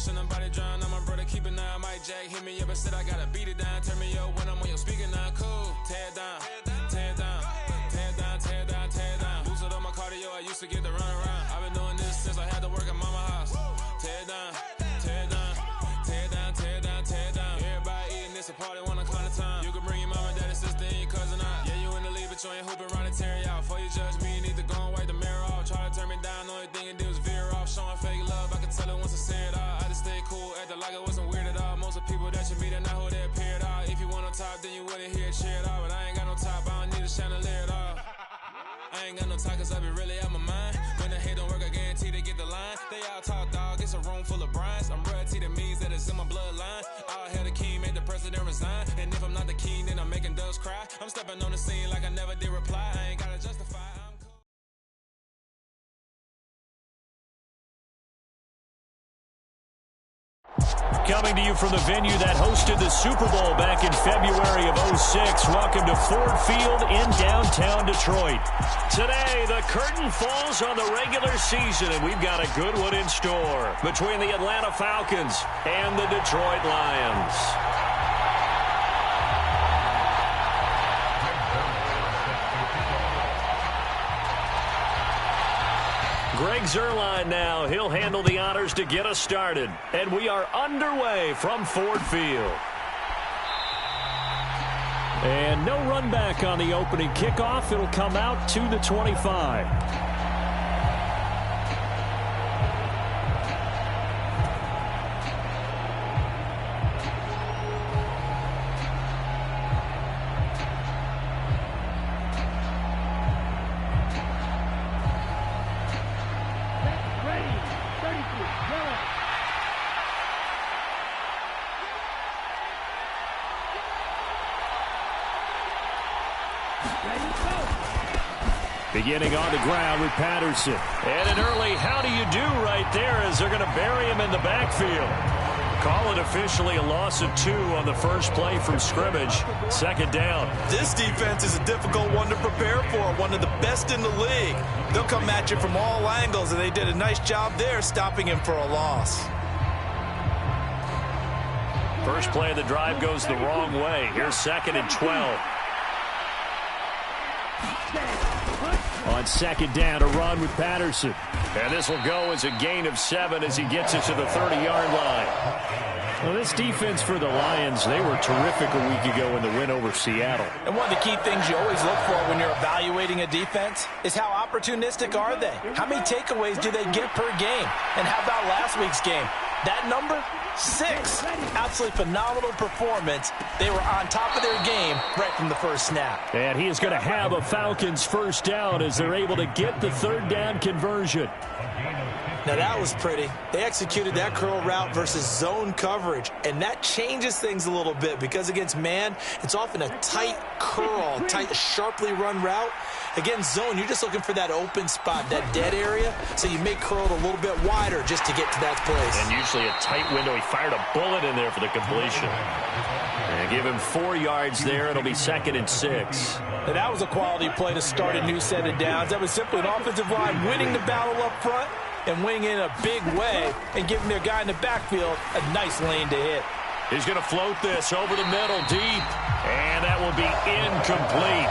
watching nobody drown. I'm my brother, keep it now. Mike Jack hit me up and said I gotta beat it down. Turn me up when I'm on your speaker now. Cool, tear it down, tear it down, tear it down, tear it down, tear it down. Boosted up my cardio, I used to get to run around. I've been doing this since I had to work at mama house. Tear it down, tear it down, tear it down, tear it down, tear it down. Everybody eating this a party, 1 o'clock of time. You can bring your mama, daddy, sister, and your cousin out. Yeah, you in the league, but you ain't hooping around and tear out. Before you judge me, you need to go and wipe the mirror off. Try to turn me down, only thing you did was veer off. Showing fake love, I can tell it once I say it all. I just stay cool, acting like it wasn't weird at all. Most of the people that you meet are not who they appear at all. If you want on top, then you wouldn't hear it cheer at all. But I ain't got no top, I don't need a chandelier at all. I ain't got no talk, cause I be really out my mind. When the hate don't work, I guarantee they get the line. They all talk, dog, it's a room full of Bryans. I'm royalty, that means that it's in my bloodline. All hell the king, made the president resign. And if I'm not the king, then I'm making doves cry. I'm stepping on the scene like I never did reply. I ain't gotta justify, I'm cool. Coming to you from the venue that hosted the Super Bowl back in February of '06. Welcome to Ford Field in downtown Detroit. Today, the curtain falls on the regular season, and we've got a good one in store between the Atlanta Falcons and the Detroit Lions. Greg Zuerlein now. He'll handle the honors to get us started. And we are underway from Ford Field. And no run back on the opening kickoff. It'll come out to the 25. Beginning on the ground with Patterson. And an early how do you do right there as they're going to bury him in the backfield. Call it officially a loss of 2 on the first play from scrimmage. Second down. This defense is a difficult one to prepare for, one of the best in the league. They'll come at you from all angles, and they did a nice job there stopping him for a loss. First play of the drive goes the wrong way. Here's 2nd and 12. On second down, a run with Patterson. And this will go as a gain of 7 as he gets it to the 30-yard line. Well, this defense for the Lions, they were terrific a week ago in the win over Seattle. And one of the key things you always look for when you're evaluating a defense is how opportunistic are they? How many takeaways do they get per game? And how about last week's game? That number? 6. Absolutely phenomenal performance. They were on top of their game right from the first snap. And he is going to have a Falcons first down as they're able to get the third down conversion. Now that was pretty. They executed that curl route versus zone coverage, and that changes things a little bit because against man, it's often a tight curl, tight, sharply run route. Against zone, you're just looking for that open spot, that dead area, so you may curl it a little bit wider just to get to that place. And usually a tight window. He fired a bullet in there for the completion. And give him 4 yards there. It'll be 2nd and 6. Now that was a quality play to start a new set of downs. That was simply an offensive line winning the battle up front and winning in a big way and giving their guy in the backfield a nice lane to hit. He's going to float this over the middle deep, and that will be incomplete.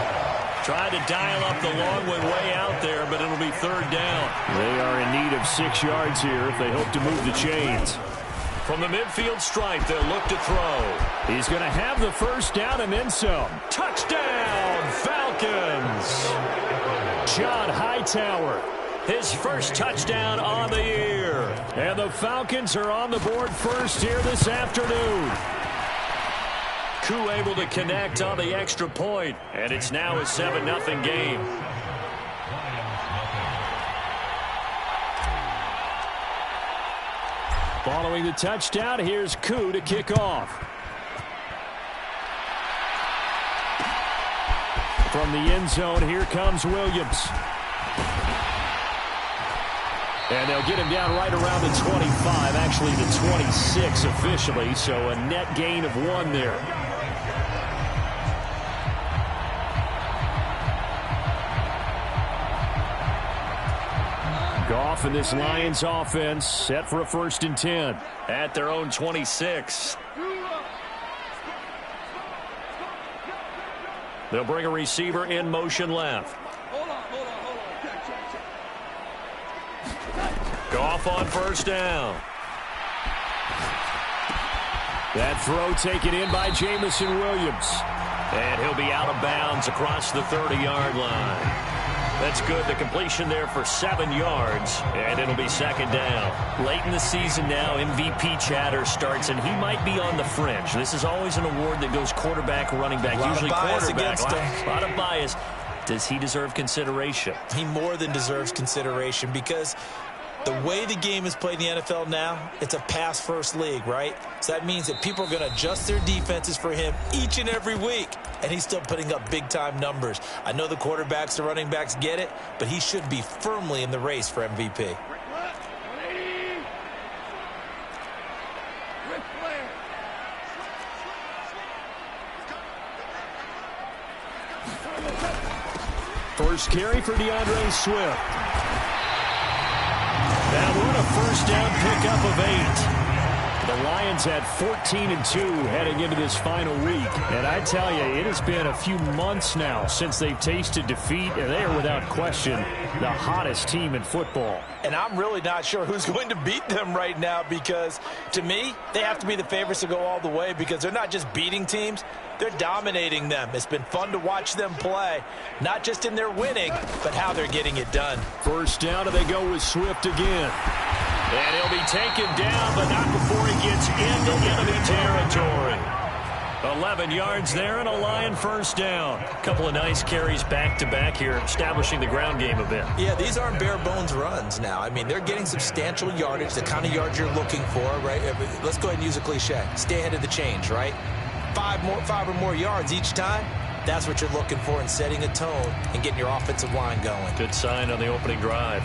Tried to dial up the long one way out there, but it'll be 3rd down. They are in need of 6 yards here if they hope to move the chains. From the midfield stripe, they'll look to throw. He's going to have the first down and then some. Touchdown, Falcons! John Hightower, his first touchdown on the year. And the Falcons are on the board first here this afternoon. Koo able to connect on the extra point, and it's now a 7-0 game. Following the touchdown, here's Koo to kick off. From the end zone, here comes Williams. And they'll get him down right around the 25, actually the 26 officially, so a net gain of 1 there. Goff and this Lions offense set for a 1st and 10 at their own 26. They'll bring a receiver in motion left. Goff on 1st down. That throw taken in by Jamison Williams. And he'll be out of bounds across the 30-yard line. That's good. The completion there for 7 yards, and it'll be 2nd down. Late in the season now, MVP chatter starts, and he might be on the fringe. This is always an award that goes quarterback, running back, usually quarterback. A lot of bias. Does he deserve consideration? He more than deserves consideration because the way the game is played in the NFL now, it's a pass-first league, right? So that means that people are going to adjust their defenses for him each and every week, and he's still putting up big-time numbers. I know the quarterbacks, the running backs get it, but he should be firmly in the race for MVP. First carry for DeAndre Swift. Now we're on a 1st down pickup of 8. The Lions had 14-2 heading into this final week. And I tell you, it has been a few months now since they've tasted defeat, and they are without question the hottest team in football. And I'm really not sure who's going to beat them right now because, to me, they have to be the favorites to go all the way because they're not just beating teams, they're dominating them. It's been fun to watch them play, not just in their winning, but how they're getting it done. 1st down, and they go with Swift again. And he'll be taken down, but not before he gets into enemy territory. 11 yards there and a Lion 1st down. A couple of nice carries back-to-back here, establishing the ground game a bit. Yeah, these aren't bare-bones runs now. I mean, they're getting substantial yardage, the kind of yards you're looking for, right? Let's go ahead and use a cliche. Stay ahead of the change, right? 5 or more yards each time. That's what you're looking for in setting a tone and getting your offensive line going. Good sign on the opening drive.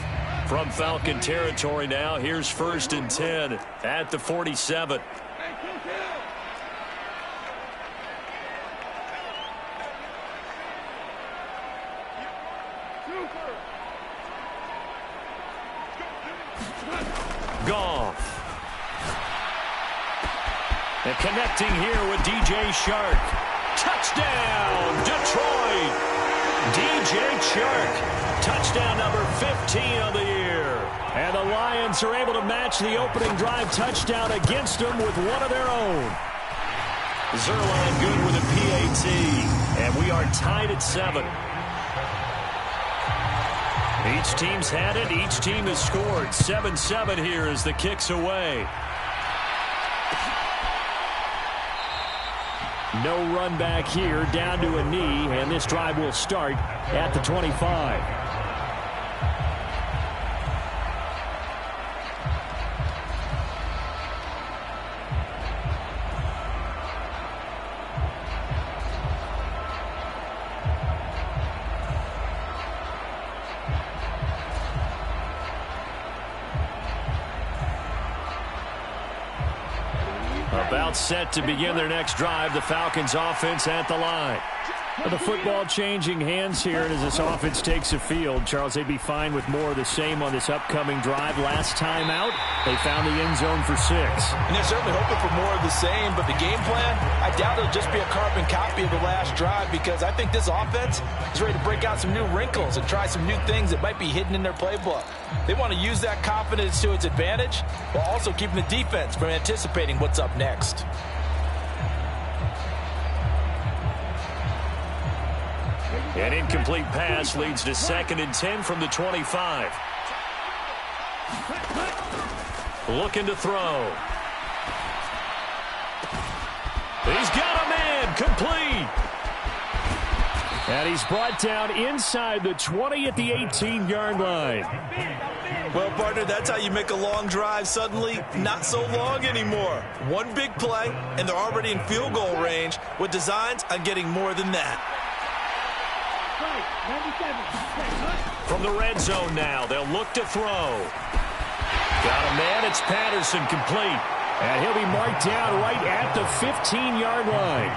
From Falcon territory now, here's 1st and 10 at the 47. Goff. And connecting here with DJ Shark. Touchdown, Detroit. DJ Shark. Touchdown number 15 of the year. And the Lions are able to match the opening drive touchdown against them with one of their own. Zerline good with a PAT. And we are tied at 7. Each team's had it. Each team has scored. 7-7 here as the kick's away. No run back here, down to a knee, and this drive will start at the 25. About set to begin their next drive, the Falcons offense at the line. The football changing hands here, and as this offense takes a field, Charles, they'd be fine with more of the same on this upcoming drive. Last time out, they found the end zone for 6. And they're certainly hoping for more of the same, but the game plan, I doubt it'll just be a carbon copy of the last drive because I think this offense is ready to break out some new wrinkles and try some new things that might be hidden in their playbook. They want to use that confidence to its advantage while also keeping the defense from anticipating what's up next. An incomplete pass leads to 2nd and 10 from the 25. Looking to throw. He's got a man, complete. And he's brought down inside the 20 at the 18-yard line. Well, partner, that's how you make a long drive suddenly not so long anymore. One big play, and they're already in field goal range with designs on getting more than that. From the red zone now, they'll look to throw. Got a man, it's Patterson, complete. And he'll be marked down right at the 15-yard line.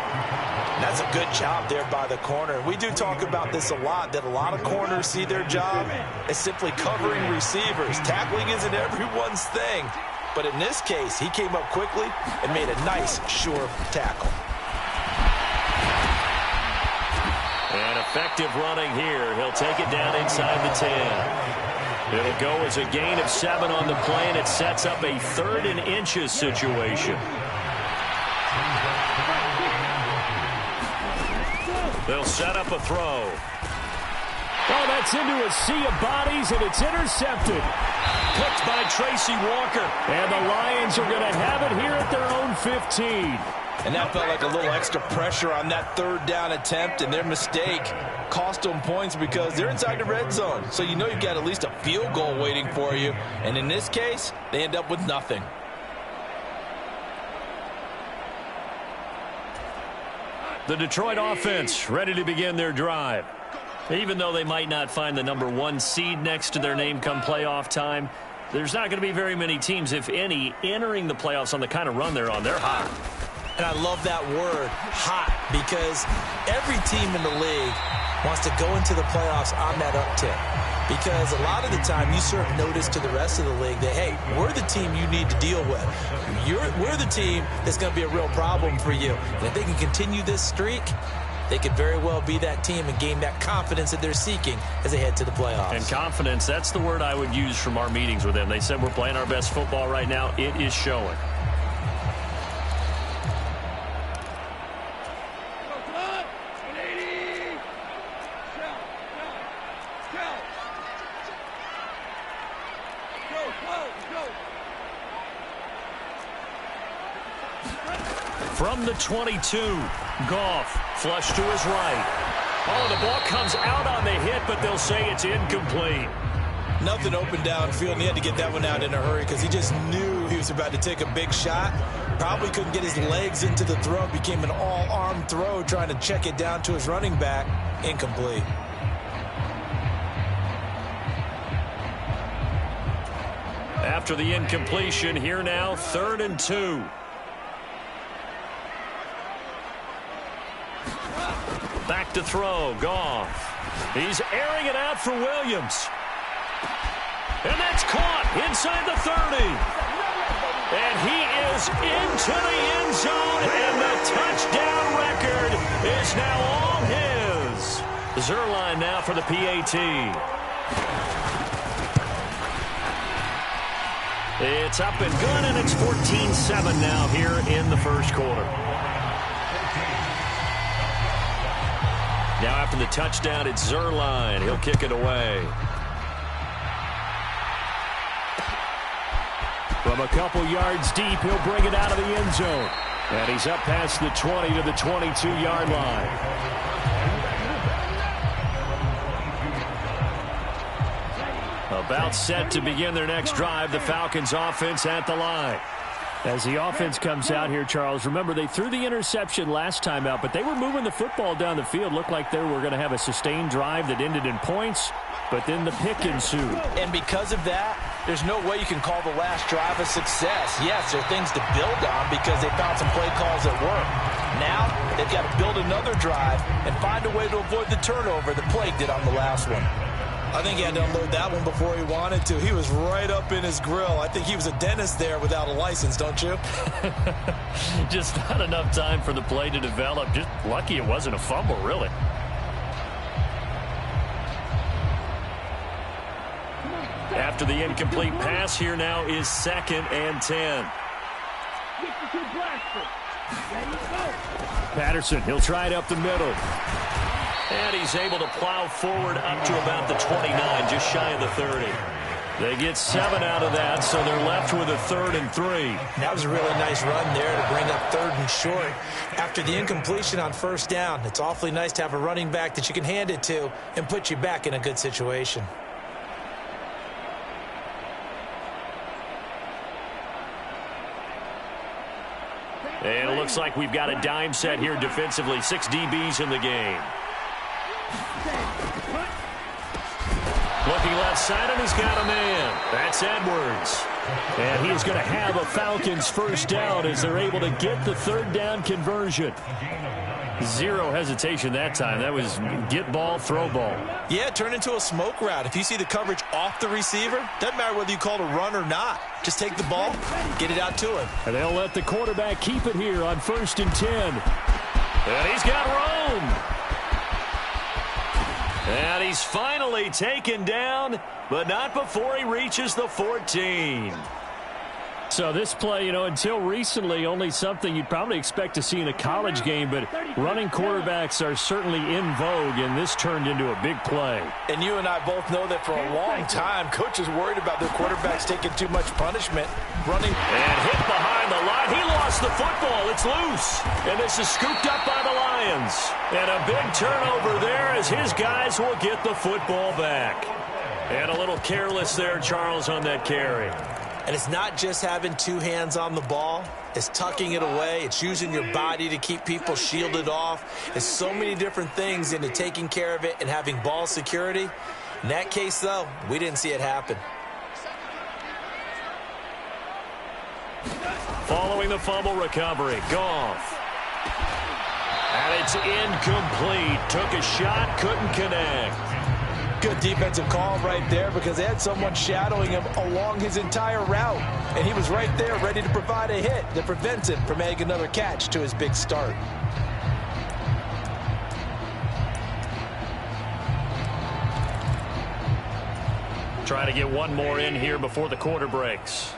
And that's a good job there by the corner. We do talk about this a lot, that a lot of corners see their job as simply covering receivers. Tackling isn't everyone's thing. But in this case, he came up quickly and made a nice, sure tackle. And effective running here. He'll take it down inside the 10. It'll go as a gain of 7 on the play, and it sets up a 3rd and inches situation. They'll set up a throw. Oh, that's into a sea of bodies, and it's intercepted. Picked by Tracy Walker. And the Lions are going to have it here at their own 15. And that felt like a little extra pressure on that 3rd down attempt, and their mistake cost them points because they're inside the red zone. So you know you've got at least a field goal waiting for you. And in this case, they end up with nothing. The Detroit offense ready to begin their drive. Even though they might not find the #1 seed next to their name come playoff time, there's not going to be very many teams, if any, entering the playoffs on the kind of run they're on. They're hot. And I love that word, hot, because every team in the league wants to go into the playoffs on that uptick. Because a lot of the time you serve notice to the rest of the league that, hey, we're the team you need to deal with. We're the team that's going to be a real problem for you. And if they can continue this streak, they could very well be that team and gain that confidence that they're seeking as they head to the playoffs. And confidence, that's the word I would use from our meetings with them. They said we're playing our best football right now. It is showing. From the 22, Goff, flush to his right. Oh, the ball comes out on the hit, but they'll say it's incomplete. Nothing open downfield, and he had to get that one out in a hurry because he just knew he was about to take a big shot. Probably couldn't get his legs into the throw. Became an all-arm throw trying to check it down to his running back. Incomplete. After the incompletion, here now, 3rd and 2. Back to throw, Goff. He's airing it out for Williams. And that's caught inside the 30. And he is into the end zone, and the touchdown record is now all his. Zerline now for the PAT. It's up and good, and it's 14-7 now here in the first quarter. Now after the touchdown, it's Zerline. He'll kick it away. From a couple yards deep, he'll bring it out of the end zone. And he's up past the 20 to the 22-yard line. About set to begin their next drive, the Falcons offense at the line. As the offense comes out here, Charles, remember they threw the interception last time out, but they were moving the football down the field. Looked like they were going to have a sustained drive that ended in points, but then the pick ensued. And because of that, there's no way you can call the last drive a success. Yes, there are things to build on because they found some play calls that work. Now they've got to build another drive and find a way to avoid the turnover that Plague did on the last one. I think he had to unload that one before he wanted to. He was right up in his grill. I think he was a dentist there without a license, don't you? Just not enough time for the play to develop. Just lucky it wasn't a fumble, really. After the incomplete pass, here now is 2nd and 10. Patterson, he'll try it up the middle. And he's able to plow forward up to about the 29, just shy of the 30. They get 7 out of that, so they're left with a 3rd and 3. That was a really nice run there to bring up 3rd and short. After the incompletion on 1st down, it's awfully nice to have a running back that you can hand it to and put you back in a good situation. And it looks like we've got a dime set here defensively. 6 DBs in the game. Looking left side, and he's got a man. That's Edwards. And he's going to have a Falcons first down as they're able to get the third down conversion. Zero hesitation that time. That was get ball, throw ball. Yeah, turn into a smoke route. If you see the coverage off the receiver, doesn't matter whether you call it a run or not. Just take the ball, get it out to him. And they'll let the quarterback keep it here on 1st and 10. And he's got room. And he's finally taken down, but not before he reaches the 14. So this play, until recently, only something you'd probably expect to see in a college game, but running quarterbacks are certainly in vogue, and this turned into a big play. And you and I both know that for a long time, coaches worried about their quarterbacks taking too much punishment. Running and hit behind the line. He lost the football. It's loose. And this is scooped up by the Lions. And a big turnover there as his guys will get the football back. And a little careless there, Charles, on that carry. And it's not just having two hands on the ball. It's tucking it away. It's using your body to keep people shielded off. It's so many different things into taking care of it and having ball security. In that case, though, we didn't see it happen. Following the fumble recovery, Goff. And it's incomplete. Took a shot, couldn't connect. Good defensive call right there because they had someone shadowing him along his entire route. And he was right there ready to provide a hit that prevents him from making another catch to his big start. Trying to get one more in here before the quarter breaks.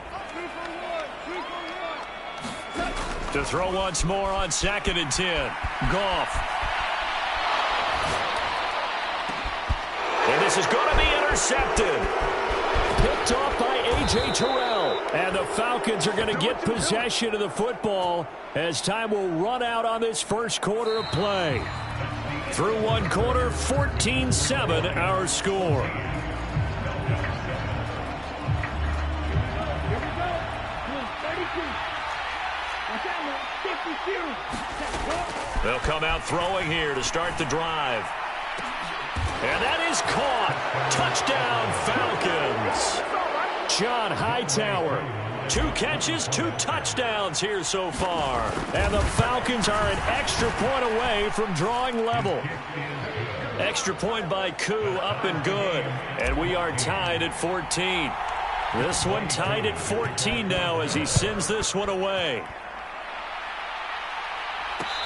To throw once more on 2nd and 10. Goff. And this is going to be intercepted. Picked off by A.J. Terrell. And the Falcons are going to get possession of the football as time will run out on this first quarter of play. Through one quarter, 14-7 our score. They'll come out throwing here to start the drive. And that is caught. Touchdown, Falcons. John Hightower. 2 catches, 2 touchdowns here so far. And the Falcons are an extra point away from drawing level. Extra point by Koo, up and good. And we are tied at 14. This one tied at 14 now as he sends this one away.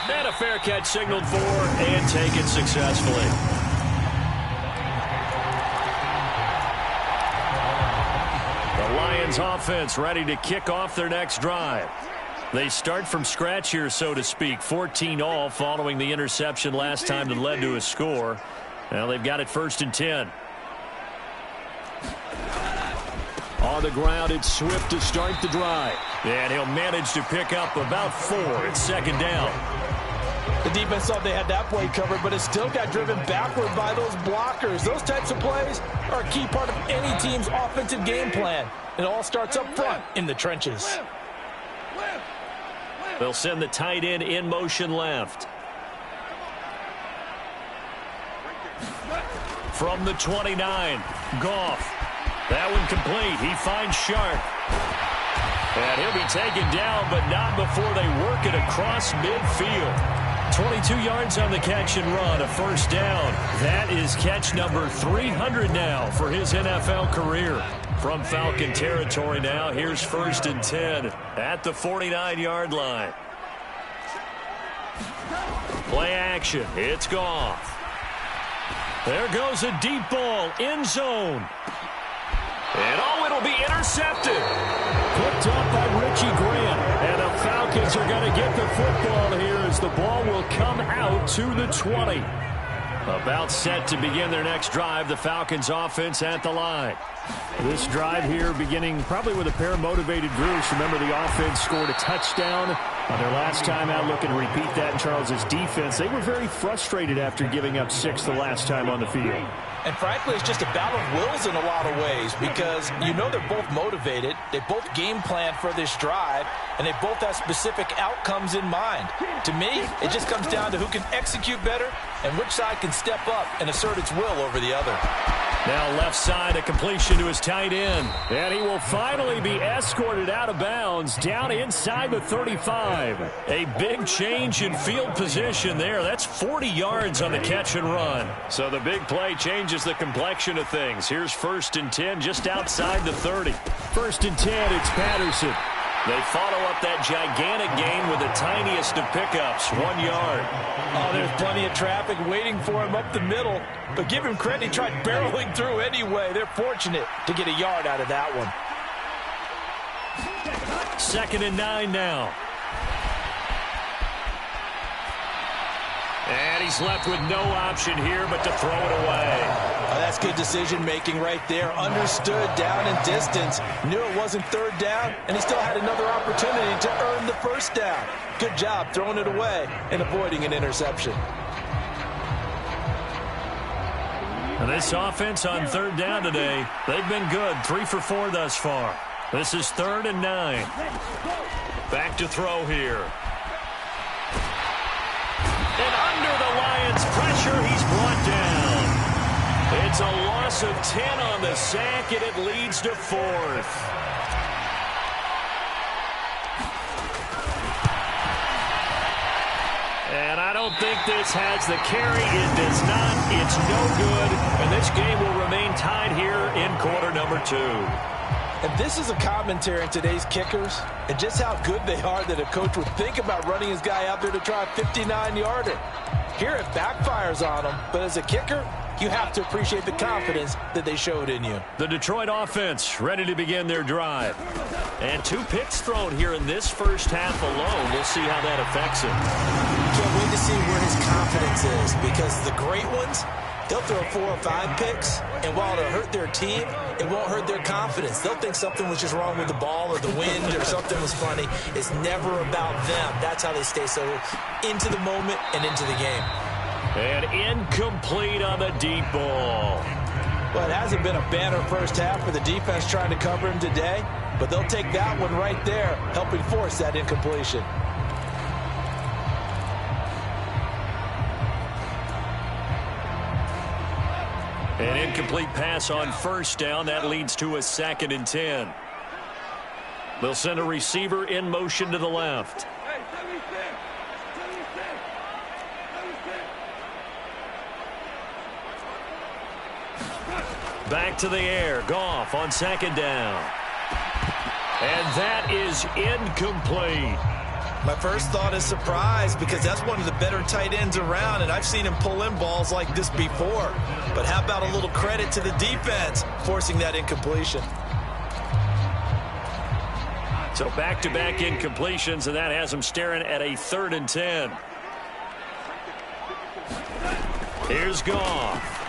And a fair catch signaled for and taken successfully. The Lions offense ready to kick off their next drive. They start from scratch here, so to speak. 14-all following the interception last time that led to a score. Now they've got it 1st and 10. On the ground, it's Swift to start the drive. And he'll manage to pick up about 4 at 2nd down. The defense thought they had that play covered, but it still got driven backward by those blockers. Those types of plays are a key part of any team's offensive game plan. It all starts up front in the trenches. They'll send the tight end in motion left. From the 29, Goff. That one complete. He finds Sharp. And he'll be taken down, but not before they work it across midfield. 22 yards on the catch and run, a 1st down. That is catch number 300 now for his NFL career. From Falcon territory now, here's 1st and 10 at the 49-yard line. Play action. It's Goff. There goes a deep ball, end zone. And it'll be intercepted. Picked up by Richie Grant. And the Falcons are going to get the football here as the ball will come out to the 20. About set to begin their next drive, the Falcons offense at the line. This drive here beginning probably with a pair of motivated groups. Remember, the offense scored a touchdown on their last time out. Looking to repeat that in Charles's defense. They were very frustrated after giving up 6 the last time on the field. And frankly, it's just a battle of wills in a lot of ways because you know they're both motivated. They both game plan for this drive, and they both have specific outcomes in mind. To me, it just comes down to who can execute better and which side can step up and assert its will over the other. Now left side, a completion to his tight end. And he will finally be escorted out of bounds down inside the 35. A big change in field position there. That's 40 yards on the catch and run. So the big play changes the complexion of things. Here's 1st and 10 just outside the 30. 1st and 10, it's Patterson. They follow up that gigantic gain with the tiniest of pickups, 1 yard. Oh, there's plenty of traffic waiting for him up the middle. But give him credit, he tried barreling through anyway. They're fortunate to get a yard out of that one. 2nd and 9 now. And he's left with no option here but to throw it away. Oh, that's good decision-making right there. Understood down and distance. Knew it wasn't 3rd down, and he still had another opportunity to earn the 1st down. Good job throwing it away and avoiding an interception. And this offense on 3rd down today, they've been good. 3 for 4 thus far. This is 3rd and 9. Back to throw here. And under the Lions' pressure, he's brought down. It's a loss of 10 on the sack, and it leads to 4th. And I don't think this has the carry. It does not. It's no good. And this game will remain tied here in quarter number 2. And this is a commentary on today's kickers and just how good they are that a coach would think about running his guy out there to try a 59-yarder. Here it backfires on him, but as a kicker, you have to appreciate the confidence that they showed in you. The Detroit offense ready to begin their drive. And 2 picks thrown here in this first half alone. We'll see how that affects him. Can't wait to see where his confidence is, because the great ones, they'll throw 4 or 5 picks, and while it'll hurt their team, it won't hurt their confidence. They'll think something was just wrong with the ball or the wind or something was funny. It's never about them. That's how they stay so into the moment and into the game. And incomplete on the deep ball. Well, it hasn't been a banner first half for the defense trying to cover him today, but they'll take that one right there, helping force that incompletion. An incomplete pass on 1st down. That leads to a 2nd and 10. They'll send a receiver in motion to the left. Back to the air. Goff on 2nd down. And that is incomplete. My first thought is surprise, because that's one of the better tight ends around, and I've seen him pull in balls like this before. But how about a little credit to the defense forcing that incompletion? So back-to-back incompletions, and that has him staring at a 3rd and 10. Here's Goff.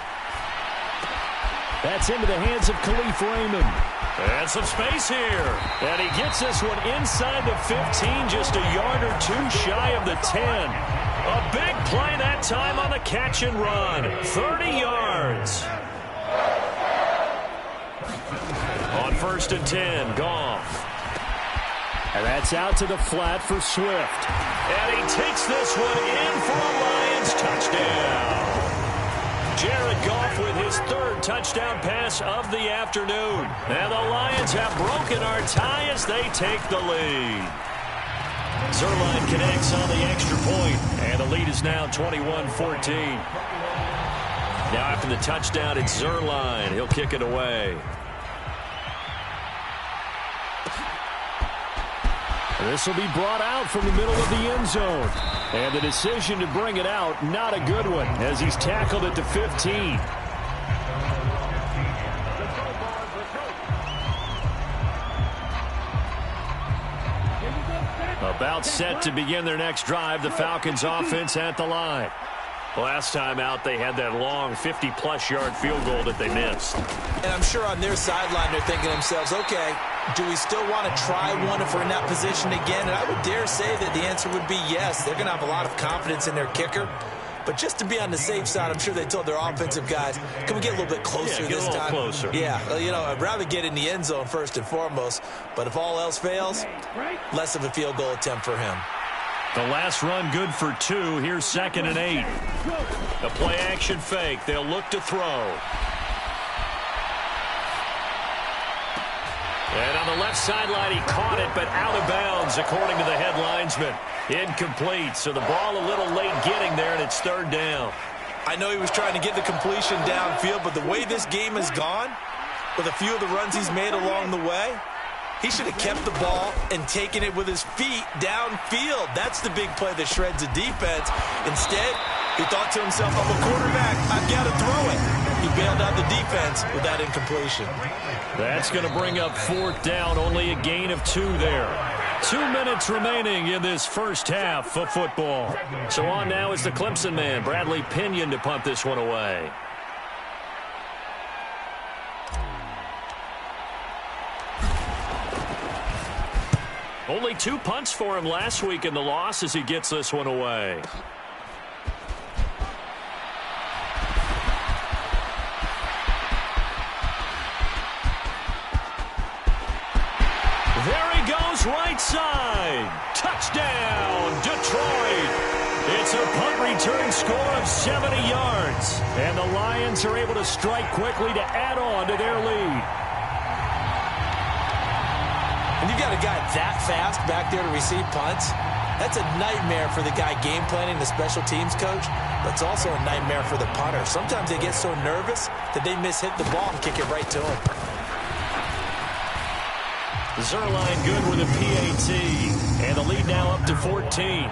That's into the hands of Khalif Raymond. And some space here. And he gets this one inside the 15, just a yard or 2 shy of the 10. A big play that time on the catch and run. 30 yards. On 1st and 10, Goff. And that's out to the flat for Swift. And he takes this one in for a Lions touchdown. Jared Goff with his 3rd touchdown pass of the afternoon. And the Lions have broken our tie as they take the lead. Zerline connects on the extra point, and the lead is now 21-14. Now after the touchdown, it's Zerline. He'll kick it away. This will be brought out from the middle of the end zone. And the decision to bring it out, not a good one, as he's tackled it to 15. About set to begin their next drive, the Falcons offense at the line. Last time out, they had that long 50-plus yard field goal that they missed. And I'm sure on their sideline they're thinking to themselves, okay, do we still want to try one if we're in that position again? And I would dare say that the answer would be yes. They're going to have a lot of confidence in their kicker. But just to be on the safe side, I'm sure they told their offensive guys, can we get a little bit closer this time? Closer. Yeah, you know, I'd rather get in the end zone first and foremost. But if all else fails, less of a field goal attempt for him. The last run good for 2. Here's 2nd and 8. The play-action fake. They'll look to throw. And on the left sideline, he caught it, but out of bounds, according to the head linesman. Incomplete, so the ball a little late getting there, and it's third down. I know he was trying to get the completion downfield, but the way this game has gone, with a few of the runs he's made along the way, he should have kept the ball and taken it with his feet downfield. That's the big play that shreds the defense. Instead, he thought to himself, I'm a quarterback, I've got to throw it. He bailed out the defense with that incompletion. That's going to bring up fourth down, only a gain of 2 there. 2 minutes remaining in this first half of football. So on now is the Clemson man, Bradley Pinion, to punt this one away. Only 2 punts for him last week in the loss as he gets this one away. There he goes, right side. Touchdown, Detroit. It's a punt return score of 70 yards. And the Lions are able to strike quickly to add on to their lead. And you got a guy that fast back there to receive punts. That's a nightmare for the guy game planning, the special teams coach. But it's also a nightmare for the punter. Sometimes they get so nervous that they mishit the ball and kick it right to him. Zerline good with a PAT. And the lead now up to 14.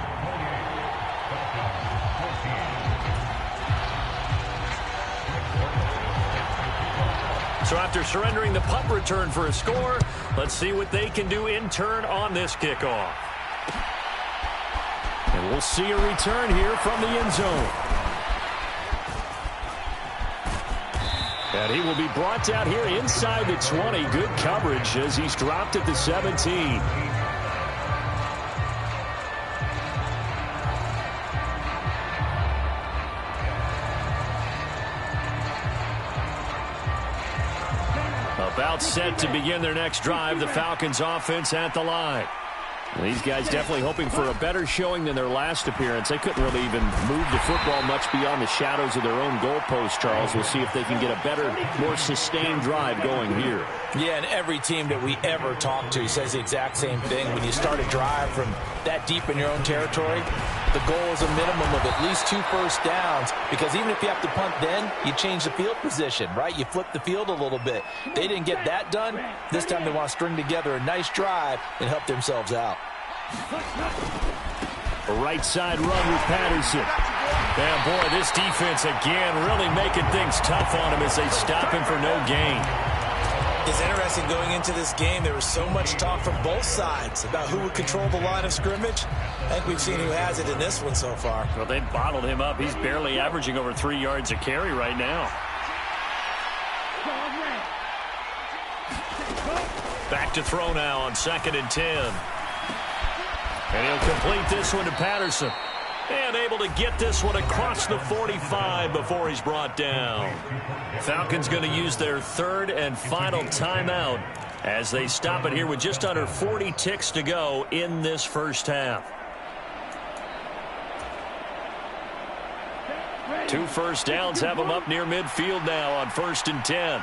So after surrendering the punt return for a score, let's see what they can do in turn on this kickoff. And we'll see a return here from the end zone. And he will be brought down here inside the 20. Good coverage as he's dropped at the 17. About set to begin their next drive, the Falcons offense at the line. These guys definitely hoping for a better showing than their last appearance. They couldn't really even move the football much beyond the shadows of their own goalpost, Charles. We'll see if they can get a better, more sustained drive going here. Yeah, and every team that we ever talk to says the exact same thing. When you start a drive from that deep in your own territory, the goal is a minimum of at least 2 first downs, because even if you have to punt then, you change the field position, right? You flip the field a little bit. They didn't get that done. This time they want to string together a nice drive and help themselves out. A right side run with Patterson. And boy, this defense again really making things tough on him as they stop him for no gain. It's interesting going into this game. There was so much talk from both sides about who would control the line of scrimmage. I think we've seen who has it in this one so far. Well, they've bottled him up. He's barely averaging over 3 yards a carry right now. Back to throw now on 2nd and 10. And he'll complete this one to Patterson. And able to get this one across the 45 before he's brought down. Falcons going to use their 3rd and final timeout as they stop it here with just under 40 ticks to go in this first half. 2 first downs have them up near midfield now on 1st and 10.